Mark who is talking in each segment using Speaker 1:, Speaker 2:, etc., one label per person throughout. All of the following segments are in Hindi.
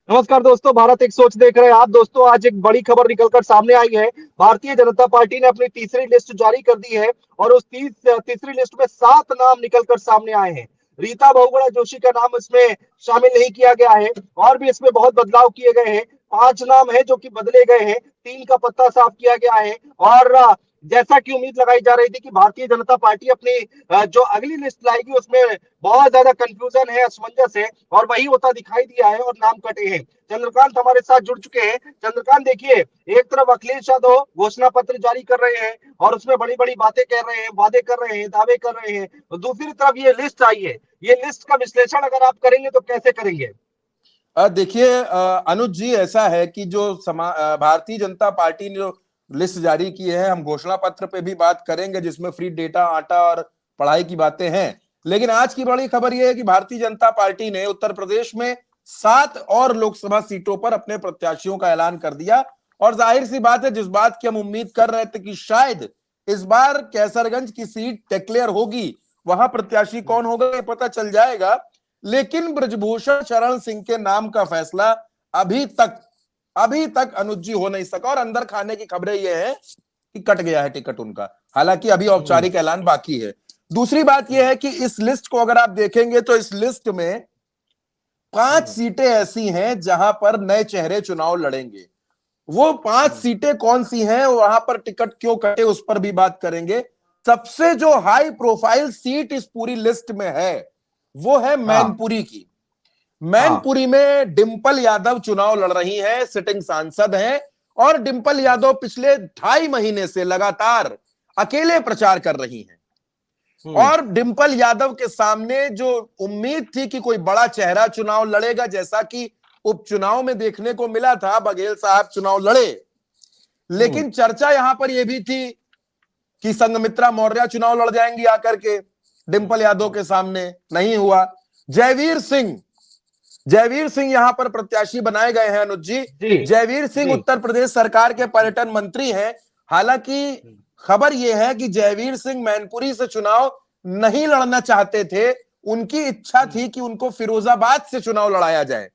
Speaker 1: नमस्कार दोस्तों, भारत एक सोच देख रहे हैं आप। दोस्तों, आज एक बड़ी खबर निकलकर सामने आई है। भारतीय जनता पार्टी ने अपनी तीसरी लिस्ट जारी कर दी है और उस तीसरी लिस्ट में 7 नाम निकलकर सामने आए हैं। रीता बहुगुणा जोशी का नाम इसमें शामिल नहीं किया गया है और भी इसमें बहुत बदलाव किए गए हैं। 5 नाम है जो कि बदले गए हैं, 3 का पत्ता साफ किया गया है। और जैसा कि उम्मीद लगाई जा रही थी कि भारतीय जनता पार्टी अपनी जो अगली लिस्ट लाएगी उसमें बहुत ज्यादा कंफ्यूजन है, असमंजस है, और वही होता दिखाई दिया है और नाम कटे हैं। चंद्रकांत हमारे साथ जुड़ चुके हैं। चंद्रकांत, देखिए, एक तरफ अखिलेश यादव घोषणा पत्र जारी कर रहे हैं और उसमें बड़ी बड़ी बातें कह रहे हैं, वादे कर रहे हैं, दावे कर रहे हैं, और दूसरी तरफ ये लिस्ट आई है। ये लिस्ट का विश्लेषण अगर आप करेंगे तो कैसे करेंगे?
Speaker 2: देखिए अनुज जी, ऐसा है कि जो भारतीय जनता पार्टी ने जो लिस्ट जारी की है, हम घोषणा पत्र पे भी बात करेंगे जिसमें फ्री डेटा, आटा और पढ़ाई की बातें हैं। लेकिन आज की बड़ी खबर यह है कि भारतीय जनता पार्टी ने उत्तर प्रदेश में 7 और लोकसभा सीटों पर अपने प्रत्याशियों का ऐलान कर दिया। और जाहिर सी बात है, जिस बात की हम उम्मीद कर रहे थे कि शायद इस बार कैसरगंज की सीट डिक्लेयर होगी, वहां प्रत्याशी कौन होगा ये पता चल जाएगा। लेकिन ब्रजभूषण शरण सिंह के नाम का फैसला अभी तक अनुज जी हो नहीं सका और अंदर खाने की खबरें यह है कि कट गया है टिकट उनका। हालांकि अभी औपचारिक ऐलान बाकी है। दूसरी बात यह है कि इस लिस्ट को अगर आप देखेंगे तो इस लिस्ट में 5 सीटें ऐसी हैं जहां पर नए चेहरे चुनाव लड़ेंगे। वो 5 सीटें कौन सी हैं, वहां पर टिकट क्यों कटे, उस पर भी बात करेंगे। सबसे जो हाई प्रोफाइल सीट इस पूरी लिस्ट में है वो है मैनपुरी की। मैनपुरी में डिंपल यादव चुनाव लड़ रही हैं, सिटिंग सांसद हैं, और डिंपल यादव पिछले 2.5 महीने से लगातार अकेले प्रचार कर रही हैं। और डिंपल यादव के सामने जो उम्मीद थी कि कोई बड़ा चेहरा चुनाव लड़ेगा, जैसा कि उपचुनाव में देखने को मिला था, बघेल साहब चुनाव लड़े, लेकिन चर्चा यहां पर यह भी थी कि संघमित्रा मौर्य चुनाव लड़ जाएंगी आकर के डिंपल यादव के सामने। नहीं हुआ। जयवीर सिंह यहां पर प्रत्याशी बनाए गए हैं अनुज जी। जयवीर सिंह उत्तर प्रदेश सरकार के पर्यटन मंत्री हैं। हालांकि खबर यह है कि जयवीर सिंह मैनपुरी से चुनाव नहीं लड़ना चाहते थे। उनकी इच्छा थी कि उनको फिरोजाबाद से चुनाव लड़ाया जाए।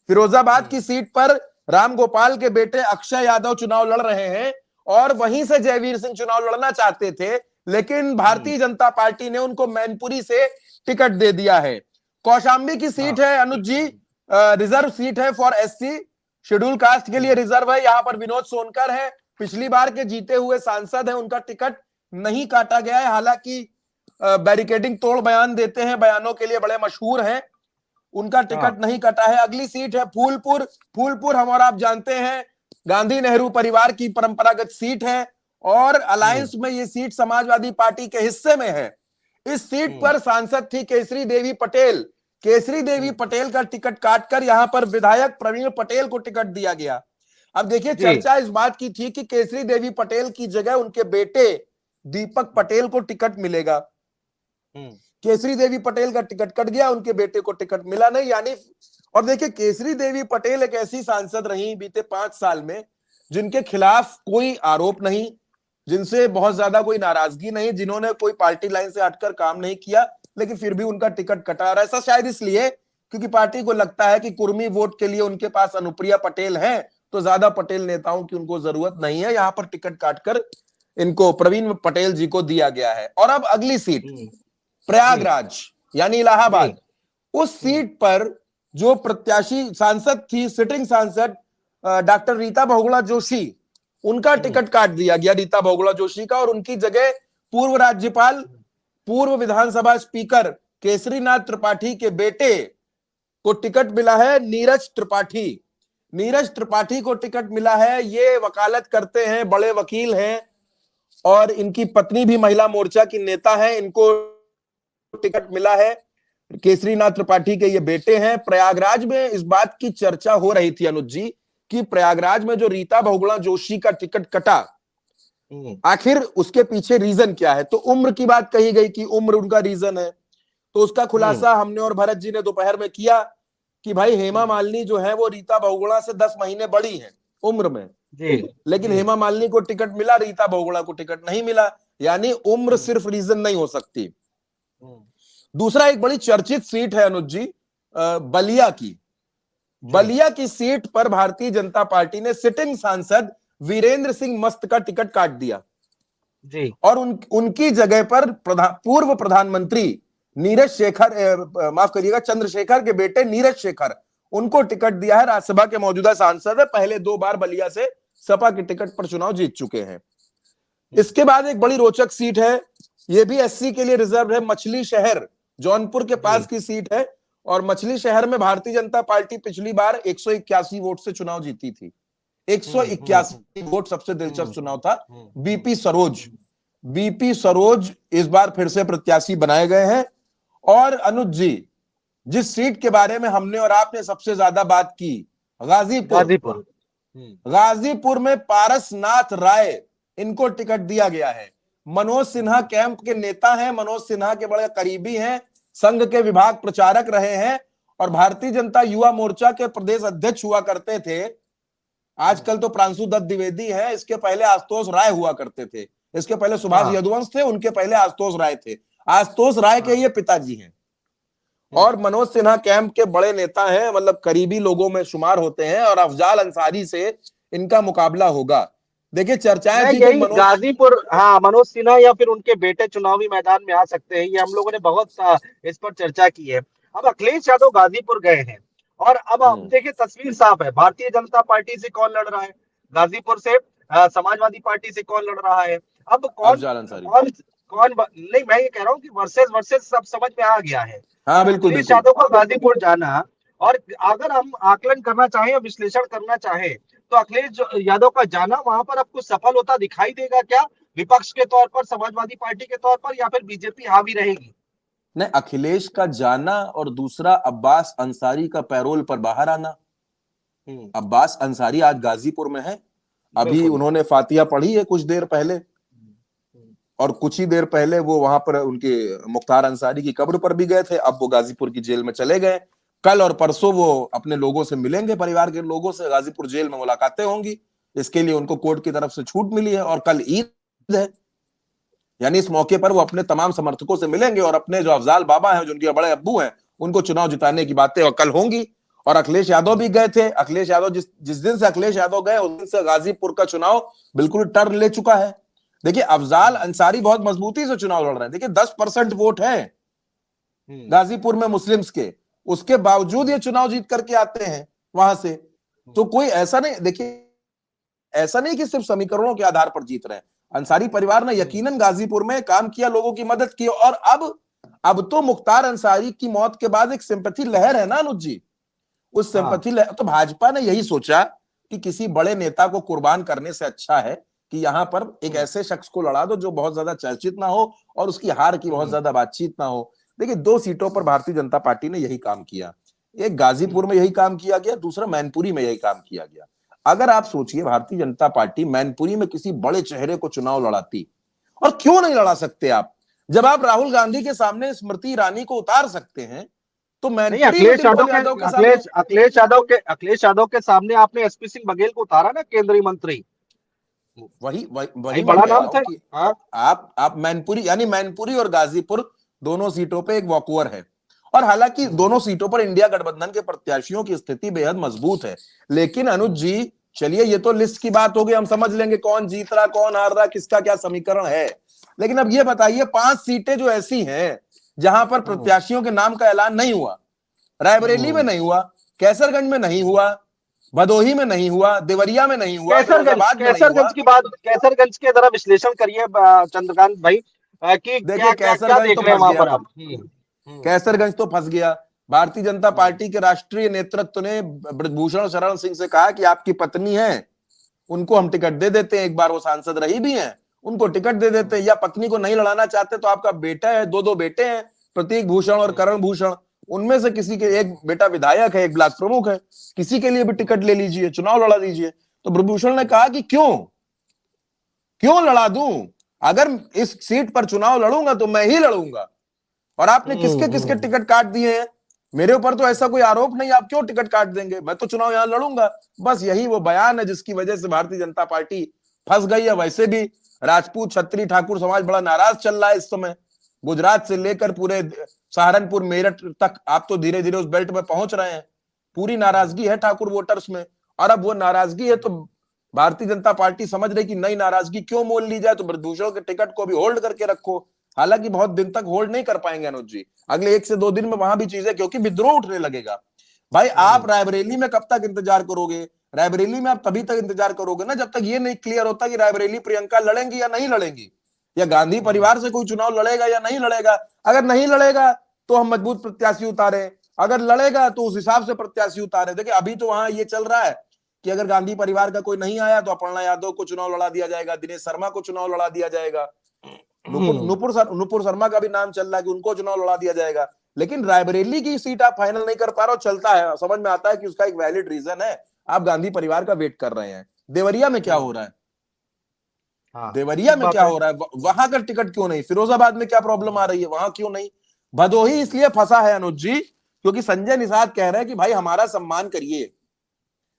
Speaker 2: फिरोजाबाद की सीट पर राम गोपाल के बेटे अक्षय यादव चुनाव लड़ रहे हैं और वहीं से जयवीर सिंह चुनाव लड़ना चाहते थे, लेकिन भारतीय जनता पार्टी ने उनको मैनपुरी से टिकट दे दिया है। कौशाम्बी की सीट है अनुज जी, रिजर्व सीट है फॉर एससी, शेड्यूल कास्ट के लिए रिजर्व है। यहां पर विनोद सोनकर है, पिछली बार के जीते हुए सांसद हैं, उनका टिकट नहीं काटा गया है। हालांकि बैरिकेडिंग तोड़ बयान देते हैं, बयानों के लिए बड़े मशहूर हैं, उनका टिकट नहीं कटा है। अगली सीट है फूलपुर हम और आप जानते हैं गांधी नेहरू परिवार की परंपरागत सीट है और अलायंस में ये सीट समाजवादी पार्टी के हिस्से में है। इस सीट पर सांसद थी केसरी देवी पटेल। केसरी देवी पटेल का टिकट काटकर यहां पर विधायक प्रवीण पटेल को टिकट दिया गया। अब देखिए, चर्चा इस बात की थी कि केसरी देवी पटेल की जगह उनके बेटे दीपक पटेल को टिकट मिलेगा। केसरी देवी पटेल का टिकट कट गया, उनके बेटे को टिकट मिला नहीं। यानी, और देखिए, केसरी देवी पटेल एक ऐसी सांसद रही बीते 5 साल में जिनके खिलाफ कोई आरोप नहीं, जिनसे बहुत ज्यादा कोई नाराजगी नहीं, जिन्होंने कोई पार्टी लाइन से हटकर काम नहीं किया, लेकिन फिर भी उनका टिकट कटा रहा है। ऐसा शायद इसलिए क्योंकि पार्टी को लगता है कि कुर्मी वोट के लिए उनके पास अनुप्रिया पटेल हैं, तो ज्यादा पटेल नेताओं की उनको जरूरत नहीं है। यहां पर टिकट काटकर इनको प्रवीण पटेल जी को दिया गया है। और अब अगली सीट प्रयागराज यानी इलाहाबाद, उस सीट पर जो प्रत्याशी सांसद थी, सिटिंग सांसद डॉक्टर रीता बहुगुणा जोशी, उनका टिकट काट दिया गया, रीता बहुगुणा जोशी का, और उनकी जगह पूर्व राज्यपाल, पूर्व विधानसभा स्पीकर केसरीनाथ त्रिपाठी के बेटे को टिकट मिला है, नीरज त्रिपाठी। नीरज त्रिपाठी को टिकट मिला है। ये वकालत करते हैं, बड़े वकील हैं और इनकी पत्नी भी महिला मोर्चा की नेता है। इनको टिकट मिला है। केसरीनाथ त्रिपाठी के ये बेटे हैं। प्रयागराज में इस बात की चर्चा हो रही थी अनुज जी कि प्रयागराज में जो रीता बहुगुणा जोशी का टिकट कटा, आखिर उसके पीछे रीजन क्या है। तो उम्र की बात कही गई कि उम्र उनका रीजन है। तो उसका खुलासा हमने और भरत जी ने दोपहर में किया कि भाई हेमा मालिनी जो है वो रीता बहुगुणा से 10 महीने बड़ी है उम्र में, लेकिन हेमा मालिनी को टिकट मिला, रीता बहुगुणा को टिकट नहीं मिला। यानी उम्र सिर्फ रीजन नहीं हो सकती। दूसरा, एक बड़ी चर्चित सीट है अनुज जी, बलिया की। बलिया की सीट पर भारतीय जनता पार्टी ने सिटिंग सांसद वीरेंद्र सिंह मस्त का टिकट काट दिया
Speaker 1: जी।
Speaker 2: और उनकी जगह पर पूर्व प्रधानमंत्री नीरज शेखर, माफ करिएगा, चंद्रशेखर के बेटे नीरज शेखर, उनको टिकट दिया है। राज्यसभा के मौजूदा सांसद है, पहले 2 बार बलिया से सपा के टिकट पर चुनाव जीत चुके हैं। इसके बाद एक बड़ी रोचक सीट है, ये भी एससी के लिए रिजर्व है, मछली शहर, जौनपुर के पास की सीट है। और मछली शहर में भारतीय जनता पार्टी पिछली बार 181 वोट से चुनाव जीती थी। 181 वोट, सबसे दिलचस्प चुनाव था। बीपी सरोज इस बार फिर से प्रत्याशी बनाए गए हैं। और अनुज जी, जिस सीट के बारे में हमने और आपने सबसे ज्यादा बात की, गाजीपुर, गाजीपुर में पारसनाथ राय, इनको टिकट दिया गया है। मनोज सिन्हा कैंप के नेता हैं, मनोज सिन्हा के बड़े करीबी हैं, संघ के विभाग प्रचारक रहे हैं और भारतीय जनता युवा मोर्चा के प्रदेश अध्यक्ष हुआ करते थे। आजकल तो प्रांशु दत्त द्विवेदी है, इसके पहले आशुतोष राय हुआ करते थे, इसके पहले सुभाष यदुवंश थे, उनके पहले आशुतोष राय थे। आशुतोष राय के ये पिताजी हैं और मनोज सिन्हा कैंप के बड़े नेता हैं, मतलब करीबी लोगों में शुमार होते हैं। और अफजाल अंसारी से इनका मुकाबला होगा। देखिए चर्चाएं थी कि
Speaker 1: गाजीपुर, हाँ, मनोज सिन्हा या फिर उनके बेटे चुनावी मैदान में आ सकते हैं, ये हम लोगों ने बहुत इस पर चर्चा की है। अब अखिलेश यादव गाजीपुर गए हैं और अब आप देखिए तस्वीर साफ है, भारतीय जनता पार्टी से कौन लड़ रहा है, गाजीपुर से समाजवादी पार्टी से कौन लड़ रहा है। अब कौन नहीं, मैं ये कह रहा हूँ कि वर्सेस सब समझ में आ गया है।
Speaker 2: हाँ, बिल्कुल,
Speaker 1: अखिलेश यादव को गाजीपुर जाना, और अगर हम आकलन करना चाहें, विश्लेषण करना चाहें, तो अखिलेश यादव का जाना वहां पर आपको सफल होता दिखाई देगा क्या, विपक्ष के तौर पर, समाजवादी पार्टी के तौर पर, या फिर बीजेपी हावी रहेगी?
Speaker 2: नहीं, अखिलेश का जाना और दूसरा अब्बास अंसारी का पैरोल पर बाहर आना। अब्बास अंसारी आज गाजीपुर में है, अभी उन्होंने फातिहा पढ़ी है कुछ देर पहले, और कुछ ही देर पहले वो वहां पर उनके मुख्तार अंसारी की कब्र पर भी गए थे। अब वो गाजीपुर की जेल में चले गए। कल और परसों वो अपने लोगों से मिलेंगे, परिवार के लोगों से, गाजीपुर जेल में मुलाकातें होंगी। इसके लिए उनको कोर्ट की तरफ से छूट मिली है और कल ईद है, यानी इस मौके पर वो अपने तमाम समर्थकों से मिलेंगे और अपने जो अफजाल बाबा हैं, जो उनके बड़े अब्बू हैं, उनको चुनाव जिताने की बातें और कल होंगी। और अखिलेश यादव भी गए थे। अखिलेश यादव जिस दिन से अखिलेश यादव गए, उस दिन से गाजीपुर का चुनाव बिल्कुल टर्न ले चुका है। देखिए अफजाल अंसारी बहुत मजबूती से चुनाव लड़ रहे हैं। देखिए 10% वोट है गाजीपुर में मुस्लिम्स के, उसके बावजूद ये चुनाव जीत करके आते हैं वहां से। तो कोई ऐसा नहीं, देखिए ऐसा नहीं कि सिर्फ समीकरणों के आधार पर जीत रहे हैं। अंसारी परिवार ने यकीनन गाजीपुर में काम किया, लोगों की मदद की। और अब तो मुख्तार अंसारी की मौत के बाद एक सिंपैथी लहर है ना अनुज जी, उस सिंपैथी लहर, तो भाजपा ने यही सोचा कि किसी बड़े नेता को कुर्बान करने से अच्छा है कि यहां पर एक ऐसे शख्स को लड़ा दो जो बहुत ज्यादा चर्चित ना हो और उसकी हार की बहुत ज्यादा बातचीत ना हो। देखिए 2 सीटों पर भारतीय जनता पार्टी ने यही काम किया, एक गाजीपुर में यही काम किया गया, दूसरा मैनपुरी में यही काम किया गया। अगर आप सोचिए भारतीय जनता पार्टी मैनपुरी में किसी बड़े चेहरे को चुनाव लड़ाती, और क्यों नहीं लड़ा सकते आप, जब आप राहुल गांधी के सामने स्मृति ईरानी को उतार सकते हैं, तो मैनपुरी
Speaker 1: अखिलेश यादव के सामने आपने एसपी सिंह बघेल को उतारा ना, केंद्रीय मंत्री,
Speaker 2: वही
Speaker 1: बड़ा नाम था।
Speaker 2: आप मैनपुरी, यानी मैनपुरी और गाजीपुर दोनों सीटों पे एक वॉकओवर है। और हालांकि दोनों सीटों पर इंडिया गठबंधन के प्रत्याशियों की स्थिति बेहद मजबूत है। लेकिन अनुज जी चलिए, ये तो लिस्ट की बात होगी, हम समझ लेंगे कौन जीत रहा, कौन हार रहा, किसका क्या समीकरण है। लेकिन अब ये बताइए 5 सीटें जो ऐसी हैं जहां पर प्रत्याशियों के नाम का ऐलान नहीं हुआ, रायबरेली में नहीं हुआ, कैसरगंज में नहीं हुआ, भदोही में नहीं हुआ, देवरिया में नहीं हुआ,
Speaker 1: कैसरगंज की बात, कैसरगंज के जरा विश्लेषण करिए चंद्रकांत भाई, कि
Speaker 2: देखिए कैसरगंज तो फंस गया, कैसरगंज तो फंस गया। भारतीय जनता पार्टी के राष्ट्रीय नेतृत्व ने ब्रजभूषण शरण सिंह से कहा कि आपकी पत्नी है, उनको हम टिकट दे देते हैं, एक बार वो सांसद रही भी हैं, उनको टिकट दे देते हैं, या पत्नी को नहीं लड़ाना चाहते तो आपका बेटा है, 2 बेटे हैं, प्रतीक भूषण और करण भूषण, उनमें से किसी के, एक बेटा विधायक है, एक ब्लॉक प्रमुख है, किसी के लिए भी टिकट ले लीजिए, चुनाव लड़ा दीजिए। तो ब्रजभूषण ने कहा कि क्यों लड़ा दूं, अगर इस सीट पर चुनाव लड़ूंगा तो मैं ही लड़ूंगा। और आपने किसके किसके टिकट काट दिए हैं, मेरे ऊपर तो ऐसा कोई आरोप नहीं, आप क्यों टिकट काट देंगे, मैं तो चुनाव यहां लड़ूंगा। बस यही वो बयान है जिसकी वजह से भारतीय जनता पार्टी फंस गई है। वैसे भी राजपूत, क्षत्रिय, ठाकुर समाज बड़ा नाराज चल रहा है इस समय, गुजरात से लेकर पूरे सहारनपुर, मेरठ तक आप तो धीरे धीरे उस बेल्ट में पहुंच रहे हैं। पूरी नाराजगी है ठाकुर वोटर्स में। और अब वो नाराजगी है तो भारतीय जनता पार्टी समझ रही कि नई नाराजगी क्यों मोल ली जाए, तो ब्रजभूषण के टिकट को भी होल्ड करके रखो। हालांकि बहुत दिन तक होल्ड नहीं कर पाएंगे अनुज जी, अगले 1 से 2 दिन में वहां भी चीजें, क्योंकि विद्रोह उठने लगेगा। भाई आप रायबरेली में कब तक इंतजार करोगे? रायबरेली में आप तभी तक इंतजार करोगे ना जब तक ये नहीं क्लियर होता कि रायबरेली प्रियंका लड़ेंगी या नहीं लड़ेंगी, या गांधी परिवार से कोई चुनाव लड़ेगा या नहीं लड़ेगा। अगर नहीं लड़ेगा तो हम मजबूत प्रत्याशी उतारे, अगर लड़ेगा तो उस हिसाब से प्रत्याशी उतारे। देखिए अभी तो वहां ये चल रहा है कि अगर गांधी परिवार का कोई नहीं आया तो अपर्णा यादव को चुनाव लड़ा दिया जाएगा, दिनेश शर्मा को चुनाव लड़ा दिया जाएगा, नुपुर शर्मा का भी नाम चल रहा है कि उनको चुनाव लड़ा दिया जाएगा। लेकिन रायबरेली की सीट आप फाइनल नहीं कर पा रहे हो, चलता है, समझ में आता है कि उसका एक वैलिड रीजन है, आप गांधी परिवार का वेट कर रहे हैं। देवरिया में क्या हो रहा है?
Speaker 1: हाँ,
Speaker 2: देवरिया में क्या हो रहा है? वहां का टिकट क्यों नहीं? फिरोजाबाद में क्या प्रॉब्लम आ रही है, वहां क्यों नहीं? भदोही इसलिए फंसा है अनुज जी क्योंकि संजय निषाद कह रहे हैं कि भाई हमारा सम्मान करिए,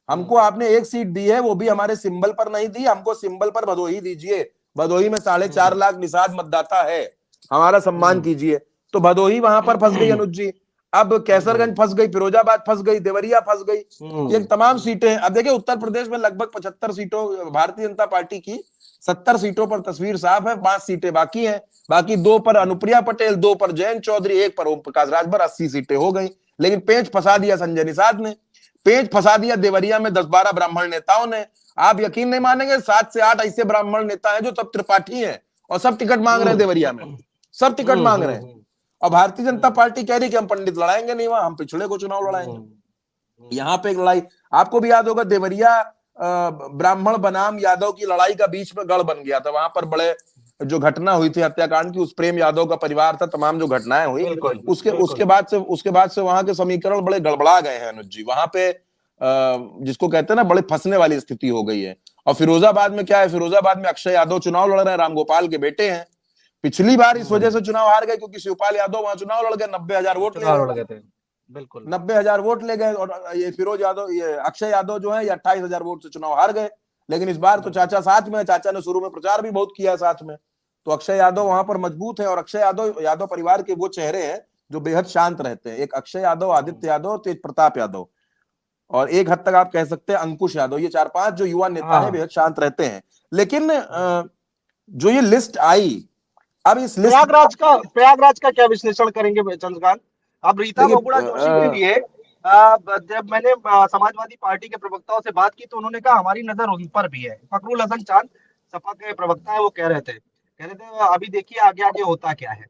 Speaker 2: हमको आपने एक सीट दी है वो भी हमारे सिंबल पर नहीं दी, हमको सिंबल पर भदोही दीजिए। भदोही में 4.5 लाख निषाद मतदाता है, हमारा सम्मान कीजिए। तो भदोही वहां पर फंस गई अनुज जी। अब कैसरगंज फंस गई, फिरोजाबाद फंस गई, देवरिया फंस गई, ये तमाम सीटें। अब देखिए उत्तर प्रदेश में लगभग 75 सीटों भारतीय जनता पार्टी की, 70 सीटों पर तस्वीर साफ है, 5 सीटें बाकी हैं। बाकी 2 पर अनुप्रिया पटेल, 2 पर जयंत चौधरी, 1 पर ओम प्रकाश राजभर, 80 सीटें हो गई। लेकिन पेंच फंसा दिया संजय निषाद ने, पेंच फंसा दिया देवरिया में 10-12 ब्राह्मण नेताओं ने। आप यकीन नहीं मानेंगे 7 से 8 ऐसे ब्राह्मण नेता हैं जो सब त्रिपाठी हैं और सब टिकट मांग रहे हैं देवरिया में, सब टिकट मांग रहे हैं। और भारतीय जनता पार्टी कह रही कि हम पंडित लड़ाएंगे नहीं, वहां हम पिछड़े को चुनाव लड़ाएंगे। यहाँ पे एक लड़ाई आपको भी याद होगा, देवरिया ब्राह्मण बनाम यादव की लड़ाई का बीच में गढ़ बन गया था। वहां पर बड़े जो घटना हुई थी हत्याकांड की, उस प्रेम यादव का परिवार था, तमाम जो घटनाएं हुई उसके बाद से वहां के समीकरण बड़े गड़बड़ा गए हैं अनुज जी। वहां पे जिसको कहते हैं ना, बड़े फंसने वाली स्थिति हो गई है। और फिरोजाबाद में क्या है, फिरोजाबाद में अक्षय यादव चुनाव लड़ रहे हैं, रामगोपाल के बेटे हैं। पिछली बार इस वजह से चुनाव हार गए क्योंकि शिवपाल यादव वहां चुनाव लड़ गए, 90,000 वोट ले गए, बिल्कुल 90,000 वोट ले गए। और ये फिरोज यादव, ये अक्षय यादव जो है, ये 28,000 वोट से चुनाव हार गए। लेकिन इस बार तो चाचा साथ में, चाचा ने शुरू में प्रचार भी बहुत किया साथ में, तो अक्षय यादव वहां पर मजबूत है। और अक्षय यादव परिवार के वो चेहरे हैं जो बेहद शांत रहते हैं। एक अक्षय यादव, आदित्य यादव, तेज प्रताप यादव, और एक हद तक आप कह सकते हैं अंकुश यादव, ये 4-5 जो युवा नेता हैं बेहद शांत रहते हैं। लेकिन जो ये लिस्ट आई, अब इस लिस्ट
Speaker 1: प्रयागराज का क्या विश्लेषण करेंगे चंद्रकांत? अब रीता बहुगुणा जोशी के लिए जब मैंने समाजवादी पार्टी के प्रवक्ताओं से बात की तो उन्होंने कहा हमारी नजर उन पर भी है। फखरुल हसन चांद सपा के प्रवक्ता है, वो कह रहे थे अभी देखिए आगे आगे होता क्या है।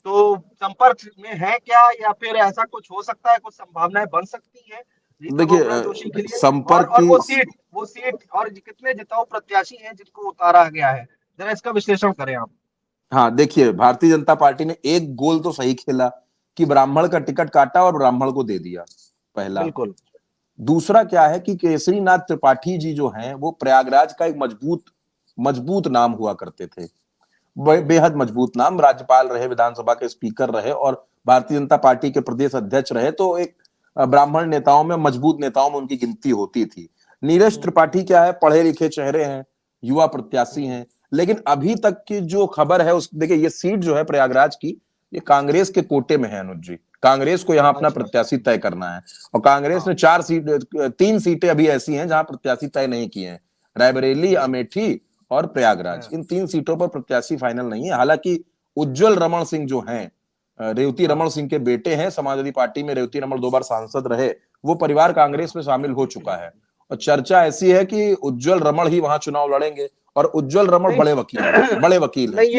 Speaker 1: तो संपर्क में है क्या, या फिर ऐसा कुछ हो सकता है, कुछ संभावनाएं बन सकती है रीता बहुगुणा जोशी के लिए?
Speaker 2: संपर्क
Speaker 1: और वो सीट और कितने जिताऊ प्रत्याशी हैं जिनको उतारा गया है, जरा इसका विश्लेषण करें आप।
Speaker 2: हाँ देखिए, भारतीय जनता पार्टी ने एक गोल तो सही खेला कि ब्राह्मण का टिकट काटा और ब्राह्मण को दे दिया, पहला।
Speaker 1: बिल्कुल।
Speaker 2: दूसरा क्या है कि केसरीनाथ त्रिपाठी जी जो हैं वो प्रयागराज का एक मजबूत नाम हुआ करते थे, बेहद मजबूत नाम, राज्यपाल रहे, विधानसभा के स्पीकर रहे और भारतीय जनता पार्टी के प्रदेश अध्यक्ष रहे। तो एक ब्राह्मण नेताओं में, मजबूत नेताओं में उनकी गिनती होती थी। नीरज त्रिपाठी क्या है, पढ़े लिखे चेहरे हैं, युवा प्रत्याशी हैं। लेकिन अभी तक की जो खबर है उस, देखिए ये सीट जो है प्रयागराज की, ये कांग्रेस के कोटे में है अनुज जी। कांग्रेस को यहाँ अपना प्रत्याशी तय करना है और कांग्रेस ने 3 सीटें अभी ऐसी हैं जहां प्रत्याशी तय नहीं किए हैं, रायबरेली, अमेठी और प्रयागराज। इन 3 सीटों पर प्रत्याशी फाइनल नहीं है। हालांकि उज्जवल रमण सिंह जो हैं, रेवती रमण सिंह के बेटे हैं, समाजवादी पार्टी में रेवती रमण 2 बार सांसद रहे, वो परिवार कांग्रेस में शामिल हो चुका है और चर्चा ऐसी है कि उज्जवल रमण ही वहां चुनाव लड़ेंगे। और उज्जवल रमण बड़े वकील हैं।
Speaker 1: नहीं,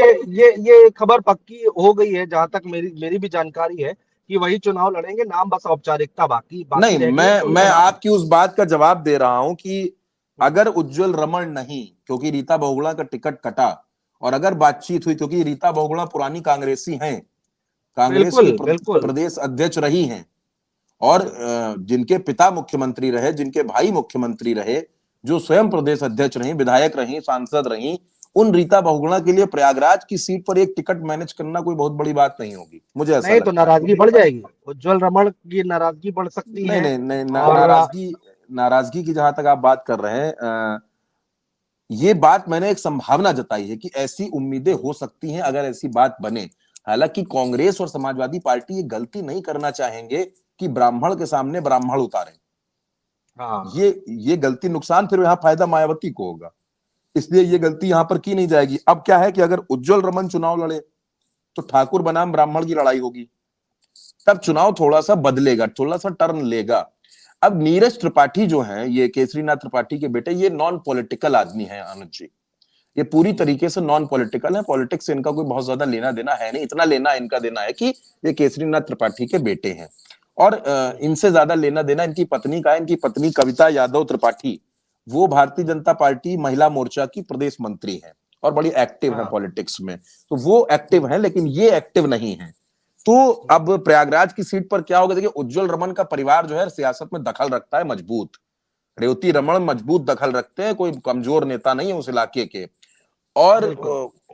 Speaker 1: ये खबर पक्की हो गई है, जहां तक मेरी भी जानकारी है कि वही चुनाव लड़ेंगे, नाम बस औपचारिकता बाकी
Speaker 2: नहीं,
Speaker 1: रह
Speaker 2: मैं आपकी उस बात का जवाब दे रहा हूं कि अगर उज्जवल रमण नहीं, क्योंकि रीता बहुगुणा का टिकट कटा, और अगर बातचीत हुई, क्योंकि रीता बहुगुणा पुरानी कांग्रेसी हैं, कांग्रेस की प्रदेश अध्यक्ष रही हैं और जिनके पिता मुख्यमंत्री रहे, जिनके भाई मुख्यमंत्री रहे, जो स्वयं प्रदेश अध्यक्ष रही, विधायक रही, सांसद रही, उन रीता बहुगुणा के लिए प्रयागराज की सीट पर एक टिकट मैनेज करना कोई बहुत बड़ी बात नहीं होगी, मुझे ऐसा
Speaker 1: नहीं। तो नाराजगी बढ़ जाएगी, उज्जवल रमण की नाराजगी बढ़ सकती है।
Speaker 2: नहीं, नाराजगी की जहां तक आप बात कर रहे हैं, ये बात मैंने एक संभावना जताई है कि ऐसी उम्मीदें हो सकती हैं अगर ऐसी बात बने। हालांकि कांग्रेस और समाजवादी पार्टी ये गलती नहीं करना चाहेंगे कि ब्राह्मण के सामने ब्राह्मण उतारें।
Speaker 1: हाँ।
Speaker 2: ये गलती नुकसान फिर यहाँ फायदा मायावती को होगा, इसलिए ये गलती यहां पर की नहीं जाएगी। अब क्या है कि अगर उज्जवल रमन चुनाव लड़े तो ठाकुर बनाम ब्राह्मण की लड़ाई होगी, तब चुनाव थोड़ा सा बदलेगा, थोड़ा सा टर्न लेगा। अब नीरज त्रिपाठी जो हैं, ये केसरीनाथ त्रिपाठी के बेटे, ये नॉन पॉलिटिकल आदमी है अनुज जी, ये पूरी तरीके से नॉन पॉलिटिकल है, पॉलिटिक्स से इनका कोई बहुत ज्यादा लेना देना है नहीं। इतना लेना इनका देना है कि ये केसरीनाथ त्रिपाठी के बेटे हैं, और इनसे ज्यादा लेना देना इनकी पत्नी का है। इनकी पत्नी कविता यादव त्रिपाठी, वो भारतीय जनता पार्टी महिला मोर्चा की प्रदेश मंत्री है और बड़ी एक्टिव है पॉलिटिक्स में, तो वो एक्टिव है, लेकिन ये एक्टिव नहीं है। तो अब प्रयागराज की सीट पर क्या होगा, देखिए उज्जवल रमन का परिवार जो है सियासत में दखल रखता है मजबूत, रेवती रमन मजबूत दखल रखते हैं, कोई कमजोर नेता नहीं है उस इलाके के, और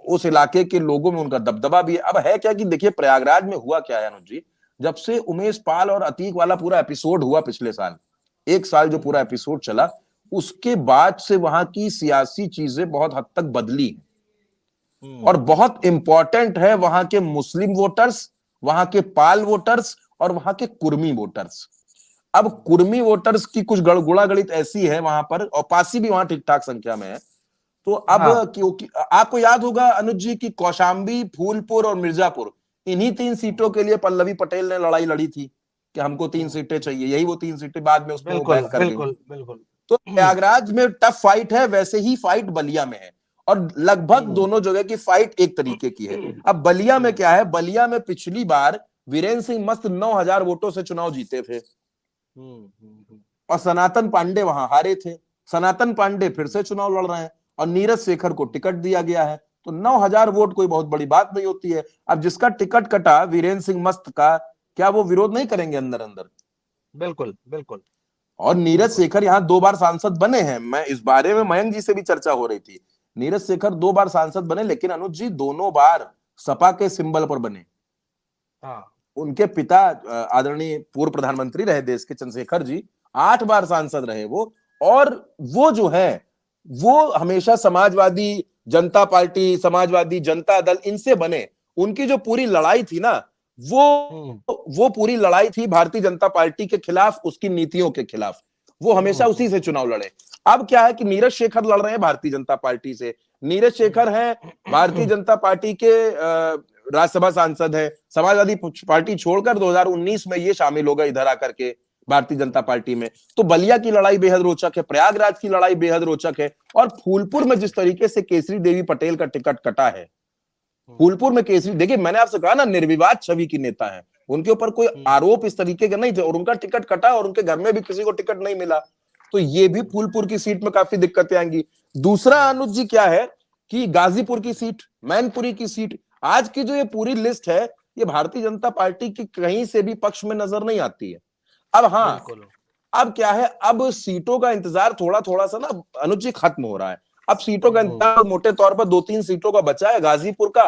Speaker 2: उस इलाके के लोगों में उनका दबदबा भी है। अब है क्या कि देखिए प्रयागराज में हुआ क्या है अनुज जी, जब से उमेश पाल और अतीक वाला पूरा एपिसोड हुआ पिछले साल, एक साल जो पूरा एपिसोड चला, उसके बाद से वहां की सियासी चीजें बहुत हद तक बदली, और बहुत इंपॉर्टेंट है वहां के मुस्लिम वोटर्स, वहां के पाल वोटर्स और वहां के कुर्मी वोटर्स। अब कुर्मी वोटर्स की कुछ गुणा गणित ऐसी है वहां पर, और पासी भी वहां ठीक ठाक संख्या में है। तो अब क्योंकि आपको याद होगा अनुज जी की कौशाम्बी, फूलपुर और मिर्जापुर, इन्हीं 3 सीटों के लिए पल्लवी पटेल ने लड़ाई लड़ी थी कि हमको 3 सीटें चाहिए, यही वो 3 सीटें बाद में उसमें वो बैक कर गई। तो प्रयागराज में टफ फाइट है, वैसे ही फाइट बलिया में है, और लगभग दोनों जगह की फाइट एक तरीके की है। अब बलिया में क्या है, बलिया में पिछली बार वीरेंद्र सिंह मस्त 9,000 वोटों से चुनाव जीते थे, और सनातन पांडे वहां हारे थे। सनातन पांडे फिर से चुनाव लड़ रहे हैं और नीरज शेखर को टिकट दिया गया है, तो 9,000 वोट कोई बहुत बड़ी बात नहीं होती है। अब जिसका टिकट कटा वीरेंद्र सिंह मस्त का, क्या वो विरोध नहीं करेंगे अंदर अंदर?
Speaker 1: बिल्कुल बिल्कुल।
Speaker 2: और नीरज शेखर यहाँ 2 बार सांसद बने हैं, मैं इस बारे में मयंक जी से भी चर्चा हो रही थी, नीरज शेखर 2 बार सांसद बने, लेकिन अनुज जी दोनों बार सपा के सिंबल पर बने। उनके पिता आदरणीय पूर्व प्रधानमंत्री रहे देश के चंद्रशेखर जी, 8 बार सांसद रहे वो, और वो जो है वो हमेशा समाजवादी जनता पार्टी, समाजवादी जनता दल, इनसे बने। उनकी जो पूरी लड़ाई थी ना, वो पूरी लड़ाई थी भारतीय जनता पार्टी के खिलाफ, उसकी नीतियों के खिलाफ, वो हमेशा उसी से चुनाव लड़े। अब क्या है कि नीरज शेखर लड़ रहे हैं भारतीय जनता पार्टी से, नीरज शेखर हैं भारतीय जनता पार्टी के राज्यसभा सांसद है, समाजवादी पार्टी छोड़कर 2019 में ये शामिल हो गए इधर आकर के भारतीय जनता पार्टी में। तो बलिया की लड़ाई बेहद रोचक है, प्रयागराज की लड़ाई बेहद रोचक है, और फूलपुर में जिस तरीके से केसरी देवी पटेल का टिकट कटा है, फूलपुर में केसरी, देखिए मैंने आपसे कहा ना निर्विवाद छवि की नेता है, उनके ऊपर कोई आरोप इस तरीके के नहीं थे, और उनका टिकट कटा और उनके घर में भी किसी को टिकट नहीं मिला, तो ये भी फूलपुर की सीट में काफी दिक्कतें आएंगी। दूसरा अनुज जी क्या है कि गाजीपुर की सीट, मैनपुरी की सीट, आज की जो ये पूरी लिस्ट है, ये भारतीय जनता पार्टी की कहीं से भी पक्ष में नजर नहीं आती है। अब हाँ, अब क्या है, अब सीटों का इंतजार थोड़ा थोड़ा सा ना अनुज जी खत्म हो रहा है। अब सीटों का इंतजार मोटे तौर पर 2-3 सीटों का बचा है, गाजीपुर का,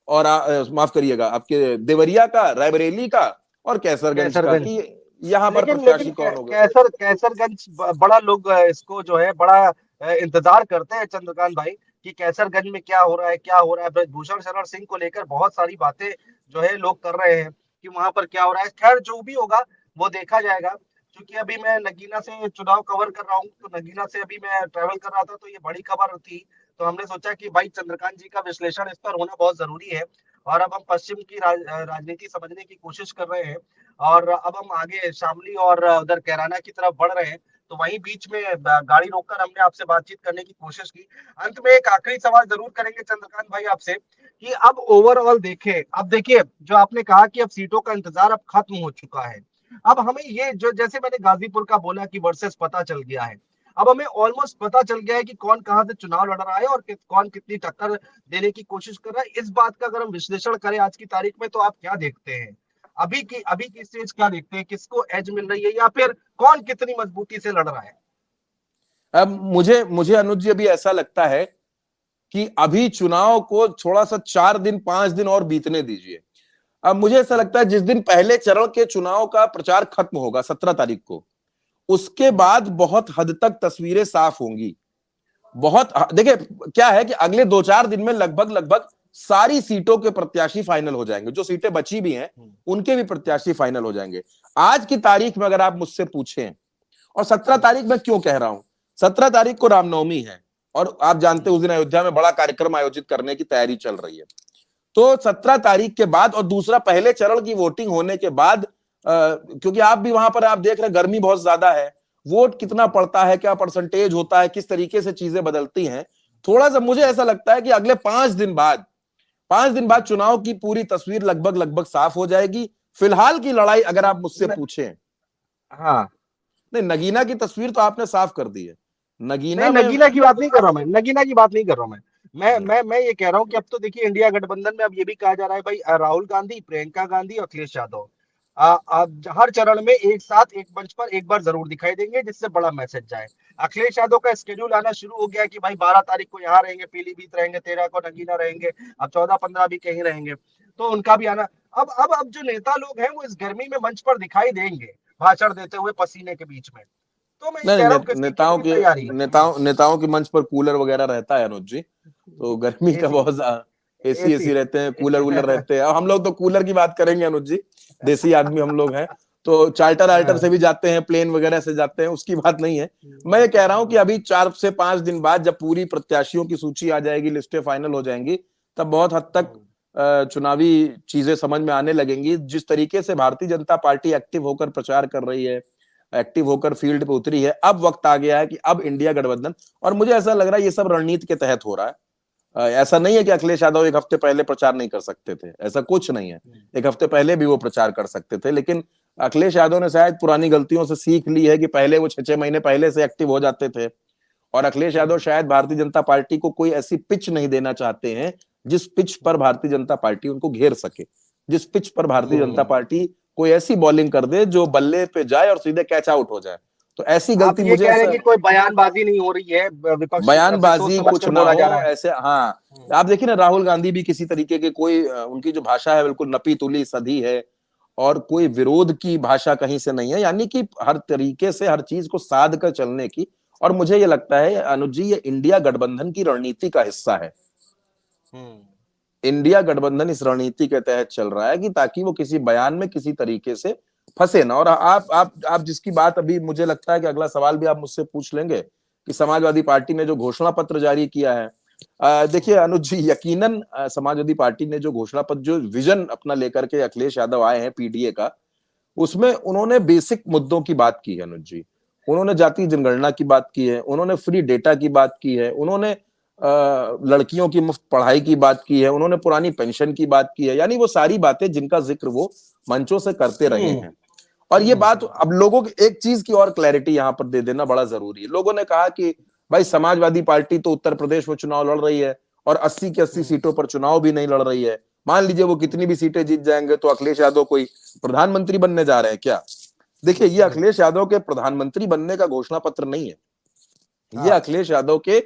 Speaker 2: और माफ करिएगा आपके देवरिया का, रायबरेली का, और कैसरगंज का, कि यहाँ पर प्रत्याशी कौन होगा।
Speaker 1: कैसरगंज बड़ा लोग इसको जो है बड़ा इंतजार करते हैं चंद्रकांत भाई, कि कैसरगंज में क्या हो रहा है, क्या हो रहा है। ब्रजभूषण शरण सिंह को लेकर बहुत सारी बातें जो है लोग कर रहे हैं कि वहां पर क्या हो रहा है। खैर जो भी होगा वो देखा जाएगा। क्योंकि अभी मैं नगीना से चुनाव कवर कर रहा हूँ, तो नगीना से अभी मैं ट्रैवल कर रहा था, तो ये बड़ी खबर थी, तो हमने सोचा कि भाई चंद्रकांत जी का विश्लेषण इस पर होना बहुत जरूरी है। और अब हम पश्चिम की राजनीति समझने की कोशिश कर रहे हैं, और अब हम आगे शामली और उधर कैराना की तरफ बढ़ रहे हैं। तो वहीं बीच में गाड़ी रोककर हमने आपसे बातचीत करने की कोशिश की। अंत में एक आखिरी सवाल जरूर करेंगे चंद्रकांत भाई आपसे, कि अब ओवरऑल देखें, अब देखिए जो आपने कहा कि अब सीटों का इंतजार अब खत्म हो चुका है, अब हमें ये जो, जैसे मैंने गाजीपुर का बोला कि वर्सेस पता चल गया है, अब हमें ऑलमोस्ट पता चल गया है कि कौन कहां से चुनाव लड़ रहा है और कौन कितनी टक्कर देने की कोशिश कर रहा है। इस बात का अगर हम विश्लेषण करें आज की तारीख में, तो आप क्या देखते हैं? अभी की स्टेज क्या देखते हैं, किसको एज मिल रही है, या फिर कौन कितनी मजबूती से लड़ रहा है?
Speaker 2: अब मुझे अनुज जी अभी ऐसा लगता है कि अभी चुनाव को थोड़ा सा 4 दिन 5 दिन और बीतने दीजिए। अब मुझे ऐसा लगता है जिस दिन पहले चरण के चुनाव का प्रचार खत्म होगा 17 तारीख को, उसके बाद बहुत हद तक तस्वीरें साफ होंगी। बहुत देखिए क्या है कि अगले 2-4 दिन में लगभग सारी सीटों के प्रत्याशी फाइनल हो जाएंगे, जो सीटें बची भी हैं उनके भी प्रत्याशी फाइनल हो जाएंगे। आज की तारीख में अगर आप मुझसे पूछें, और 17 तारीख मैं क्यों कह रहा हूं, 17 तारीख को रामनवमी है और आप जानते हैं उस दिन अयोध्या में बड़ा कार्यक्रम आयोजित करने की तैयारी चल रही है। तो 17 तारीख के बाद और दूसरा पहले चरण की वोटिंग होने के बाद, क्योंकि आप भी वहां पर आप देख रहे हैं गर्मी बहुत ज्यादा है, वोट कितना पड़ता है, क्या परसेंटेज होता है, किस तरीके से चीजें बदलती हैं, थोड़ा सा मुझे ऐसा लगता है कि अगले 5 दिन बाद चुनाव की पूरी तस्वीर लगभग लगभग साफ हो जाएगी। फिलहाल की लड़ाई अगर आप मुझसे पूछें,
Speaker 1: हाँ
Speaker 2: नहीं, नगीना की तस्वीर तो आपने साफ कर दी है।
Speaker 1: नहीं,
Speaker 2: नगीना में
Speaker 1: नगीना की बात नहीं कर रहा हूं मैं, नगीना की बात नहीं कर रहा हूं मैं ये कह रहा हूं कि अब तो देखिए इंडिया गठबंधन में अब ये भी कहा जा रहा है भाई, राहुल गांधी, प्रियंका गांधी और अखिलेश यादव हर चरण में एक साथ एक मंच पर एक बार जरूर दिखाई देंगे, जिससे बड़ा मैसेज जाए। अखिलेश यादव का स्केड्यूल आना शुरू हो गया कि भाई 12 तारीख को यहाँ रहेंगे, पीलीभीत रहेंगे, 13 को नगीना रहेंगे, अब 14-15 भी कहीं रहेंगे, तो उनका भी आना। अब जो नेता लोग हैं वो इस गर्मी में मंच पर दिखाई देंगे, भाषण देते हुए पसीने के बीच में। तो मैं ये
Speaker 2: नहीं,
Speaker 1: कह रहा हूँ कि इसकी
Speaker 2: नेताओं
Speaker 1: पूरी
Speaker 2: के
Speaker 1: तैयारी।
Speaker 2: नेताओं के मंच पर कूलर वगैरह रहता है अनुज जी, तो गर्मी का
Speaker 1: एसी,
Speaker 2: बहुत एसी
Speaker 1: एसी।
Speaker 2: एसी रहते हैं, कूलर वूलर रहते हैं। अब हम लोग तो कूलर की बात करेंगे अनुज जी, देसी आदमी हम लोग हैं, तो चार्टर आल्टर से भी जाते हैं, प्लेन वगैरह से जाते हैं, उसकी बात नहीं है। मैं ये कह रहा हूं कि अभी 4 से 5 दिन बाद जब पूरी प्रत्याशियों की सूची आ जाएगी, लिस्टें फाइनल हो जाएंगी, तब बहुत हद तक चुनावी चीजें समझ में आने लगेंगी। जिस तरीके से भारतीय जनता पार्टी एक्टिव होकर प्रचार कर रही है, एक्टिव होकर फील्ड पे उतरी है, अब वक्त आ गया है कि अब इंडिया गठबंधन, और मुझे ऐसा लग रहा है ये सब रणनीति के तहत हो रहा है। ऐसा नहीं है कि अखिलेश यादव एक हफ्ते पहले प्रचार नहीं कर सकते थे, ऐसा कुछ नहीं है, एक हफ्ते पहले भी वो प्रचार कर सकते थे, लेकिन अखिलेश यादव ने शायद पुरानी गलतियों से सीख ली है कि पहले वो 6-6 महीने पहले से एक्टिव हो जाते थे, और अखिलेश यादव शायद भारतीय जनता पार्टी को कोई ऐसी पिच नहीं देना चाहते हैं जिस पिच पर भारतीय जनता पार्टी उनको घेर सके, जिस पिच पर भारतीय जनता पार्टी कोई ऐसी बॉलिंग कर दे जो बल्ले पे जाए और सीधे कैच आउट हो जाए। तो ऐसी
Speaker 1: आप
Speaker 2: गलती
Speaker 1: ये
Speaker 2: मुझे
Speaker 1: कह रहे हैं
Speaker 2: ऐसा,
Speaker 1: कि कोई बयानबाजी नहीं हो रही है विपक्ष की तरफ से, सोच
Speaker 2: बयानबाजी
Speaker 1: समझ
Speaker 2: कुछ
Speaker 1: कर
Speaker 2: ना
Speaker 1: बोला जा
Speaker 2: हो
Speaker 1: रहा है।
Speaker 2: ऐसे, हाँ। आप देखिए ना, राहुल गांधी भी किसी तरीके के कोई उनकी जो भाषा है बिल्कुल नपी तुली सधी है, और कोई विरोध की भाषा कहीं से नहीं है, यानी कि हर तरीके से हर चीज को साध कर चलने की। और मुझे ये लगता है अनुज जी, ये इंडिया गठबंधन की रणनीति का हिस्सा है। इंडिया गठबंधन इस रणनीति के तहत चल रहा है कि ताकि वो किसी बयान में किसी तरीके से फंसे ना। और आप जिसकी बात, अभी मुझे लगता है कि अगला सवाल भी आप मुझसे पूछ लेंगे कि समाजवादी पार्टी ने जो घोषणा पत्र जारी किया है, देखिए अनुज जी, यकीनन समाजवादी पार्टी ने जो घोषणा पत्र, जो विजन अपना लेकर के अखिलेश यादव आए हैं पीडीए का, उसमें उन्होंने बेसिक मुद्दों की बात की है अनुज जी। उन्होंने जाति जनगणना की बात की है, उन्होंने फ्री डेटा की बात की है, उन्होंने लड़कियों की मुफ्त पढ़ाई की बात की है, उन्होंने पुरानी पेंशन की बात की है, यानी वो सारी बातें जिनका जिक्र वो मंचों से करते रहे हैं। और ये बात, अब लोगों की एक चीज की और क्लैरिटी यहां पर दे देना बड़ा जरूरी है। लोगों ने कहा कि भाई समाजवादी पार्टी तो उत्तर प्रदेश में चुनाव लड़ रही है और 80 की 80 सीटों पर चुनाव भी नहीं लड़ रही है, मान लीजिए वो कितनी भी सीटें जीत जाएंगे तो अखिलेश यादव कोई प्रधानमंत्री बनने जा रहे हैं क्या? देखिए, ये अखिलेश यादव के प्रधानमंत्री बनने का घोषणा पत्र नहीं है, ये अखिलेश यादव के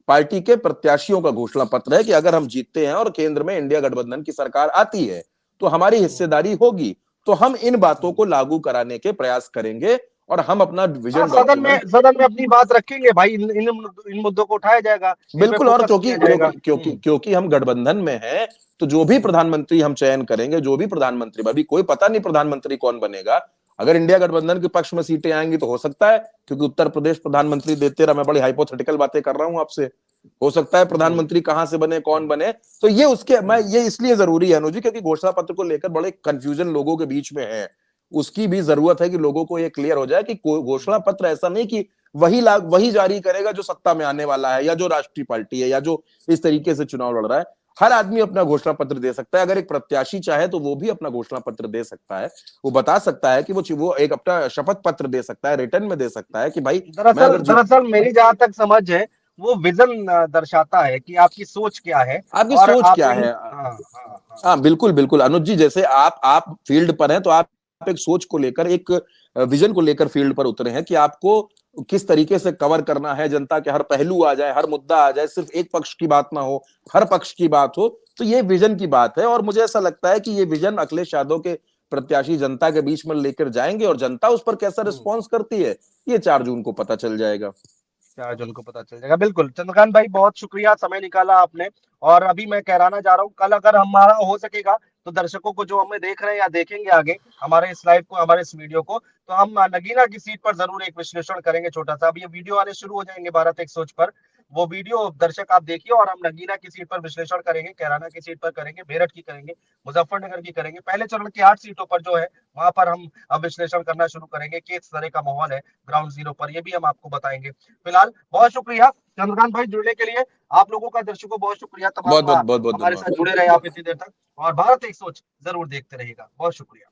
Speaker 2: पार्टी के प्रत्याशियों का घोषणा पत्र है कि अगर हम जीतते हैं और केंद्र में इंडिया गठबंधन की सरकार आती है तो हमारी हिस्सेदारी होगी, तो हम इन बातों को लागू कराने के प्रयास करेंगे और हम अपना विजन डॉक्यूमेंट
Speaker 1: सदन में अपनी बात रखेंगे भाई, इन मुद्दों को उठाया जाएगा, इन पे
Speaker 2: बिल्कुल। और
Speaker 1: फोकस
Speaker 2: क्योंकि
Speaker 1: किया जाएगा।
Speaker 2: क्योंकि क्योंकि क्योंकि हम गठबंधन में हैं, तो जो भी प्रधानमंत्री हम चयन करेंगे, जो भी प्रधानमंत्री, अभी कोई पता नहीं प्रधानमंत्री कौन बनेगा, अगर इंडिया गठबंधन के पक्ष में सीटें आएंगी तो हो सकता है, क्योंकि उत्तर प्रदेश प्रधानमंत्री देते रहा, मैं बड़ी हाइपोथेटिकल बातें कर रहा हूं आपसे, हो सकता है प्रधानमंत्री कहां से बने, कौन बने, तो ये उसके, मैं ये इसलिए जरूरी है अनुजी, क्योंकि घोषणा पत्र को लेकर बड़े कंफ्यूजन लोगों के बीच में है, उसकी भी जरूरत है कि लोगों को ये क्लियर हो जाए कि घोषणा पत्र ऐसा नहीं कि वही जारी करेगा जो सत्ता में आने वाला है, या जो राष्ट्रीय पार्टी है, या जो इस तरीके से चुनाव लड़ रहा है। हर आदमी अपना घोषणा पत्र दे सकता है, अगर एक प्रत्याशी चाहे तो वो भी अपना घोषणा पत्र दे सकता है, वो बता सकता है कि वो एक अपना शपथ पत्र दे सकता है, रिटर्न में दे सकता है कि भाई मैं
Speaker 1: दरअसल
Speaker 2: अगर
Speaker 1: दरअसल मेरी जहां तक समझ है, वो विजन दर्शाता है कि आपकी सोच क्या है,
Speaker 2: आपकी
Speaker 1: और
Speaker 2: सोच
Speaker 1: आप
Speaker 2: क्या
Speaker 1: इन।
Speaker 2: है।
Speaker 1: हाँ हाँ हाँ।
Speaker 2: हाँ बिल्कुल बिल्कुल अनुज जी, जैसे आप फील्ड पर हैं तो आप एक सोच को लेकर, एक विजन को लेकर फील्ड पर उतरे हैं कि आपको किस तरीके से कवर करना है, जनता के हर पहलू आ जाए, हर मुद्दा आ जाए, सिर्फ एक पक्ष की बात ना हो, हर पक्ष की बात हो, तो ये विजन की बात है। और मुझे ऐसा लगता है कि ये विजन अखिलेश यादव के प्रत्याशी जनता के बीच में लेकर जाएंगे, और जनता उस पर कैसा रिस्पॉन्स करती है ये 4 जून को पता चल जाएगा।
Speaker 1: 4 जून को पता चल जाएगा। बिल्कुल चंद्रकांत भाई, बहुत शुक्रिया, समय निकाला आपने और अभी मैं कैराना जा रहा हूँ। कल अगर हमारा हो सकेगा तो दर्शकों को, जो हमें देख रहे हैं या देखेंगे आगे हमारे इस लाइव को, हमारे इस वीडियो को, तो हम नगीना की सीट पर जरूर एक विश्लेषण करेंगे छोटा सा। अब ये वीडियो आने शुरू हो जाएंगे भारत एक सोच पर, वो वीडियो दर्शक आप देखिए, और हम नगीना की सीट पर विश्लेषण करेंगे, कैराना की सीट पर करेंगे, मेरठ की करेंगे, मुजफ्फरनगर की करेंगे। पहले चरण की 8 सीटों पर जो है वहां पर हम अब विश्लेषण करना शुरू करेंगे, किस तरह का माहौल है ग्राउंड जीरो पर, ये भी हम आपको बताएंगे। फिलहाल बहुत शुक्रिया चंद्रकांत भाई जुड़ने के लिए। आप लोगों का, दर्शकों बहुत शुक्रिया,
Speaker 2: बहुत
Speaker 1: तमाम
Speaker 2: बहुत बहुत बहुत
Speaker 1: हमारे
Speaker 2: धन्यवाद।
Speaker 1: साथ जुड़े रहे आप इतनी देर तक, और भारत एक सोच जरूर देखते रहिएगा। बहुत शुक्रिया।